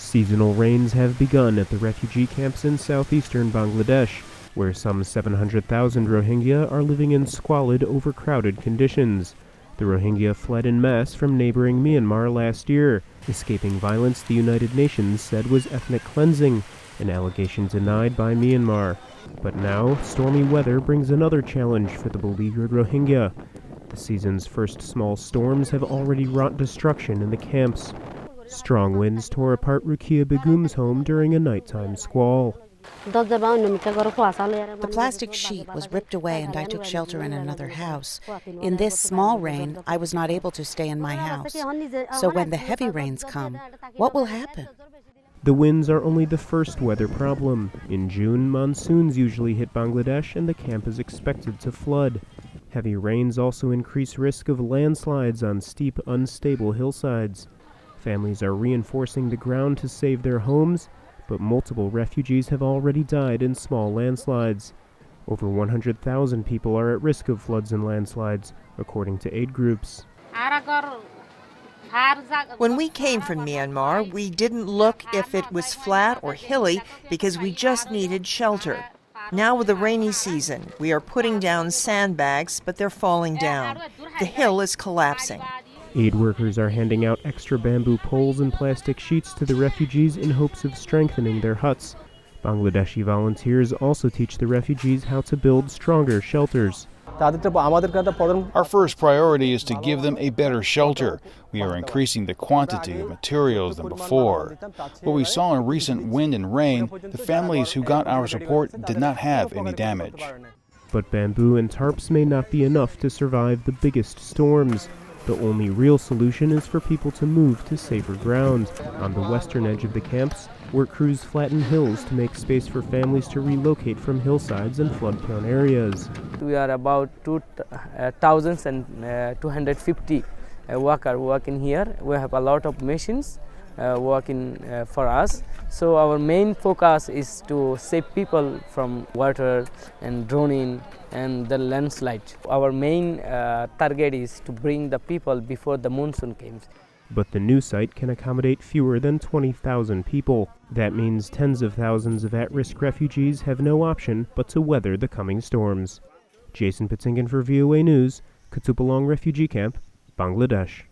Seasonal rains have begun at the refugee camps in southeastern Bangladesh, where some 700,000 Rohingya are living in squalid, overcrowded conditions. The Rohingya fled en masse from neighboring Myanmar last year, escaping violence the United Nations said was ethnic cleansing, an allegation denied by Myanmar. But now, stormy weather brings another challenge for the beleaguered Rohingya. The season's first small storms have already wrought destruction in the camps. Strong winds tore apart Rukia Begum's home during a nighttime squall. The plastic sheet was ripped away and I took shelter in another house. In this small rain, I was not able to stay in my house. So when the heavy rains come, what will happen? The winds are only the first weather problem. In June, monsoons usually hit Bangladesh and the camp is expected to flood. Heavy rains also increase risk of landslides on steep, unstable hillsides. Families are reinforcing the ground to save their homes, but multiple refugees have already died in small landslides. Over 100,000 people are at risk of floods and landslides, according to aid groups. When we came from Myanmar, we didn't look if it was flat or hilly because we just needed shelter. Now with the rainy season, we are putting down sandbags, but they're falling down. The hill is collapsing. Aid workers are handing out extra bamboo poles and plastic sheets to the refugees in hopes of strengthening their huts. Bangladeshi volunteers also teach the refugees how to build stronger shelters. Our first priority is to give them a better shelter. We are increasing the quantity of materials than before. What we saw in recent wind and rain, the families who got our support did not have any damage. But bamboo and tarps may not be enough to survive the biggest storms. The only real solution is for people to move to safer ground. On the western edge of the camps, work crews flatten hills to make space for families to relocate from hillsides and flood-prone areas. We are about 2,250 workers working here. We have a lot of machines working for us. So our main focus is to save people from water and drowning and the landslide. Our main target is to bring the people before the monsoon comes. But the new site can accommodate fewer than 20,000 people. That means tens of thousands of at-risk refugees have no option but to weather the coming storms. Jason Patinkin for VOA News, Kutupalong Refugee Camp, Bangladesh.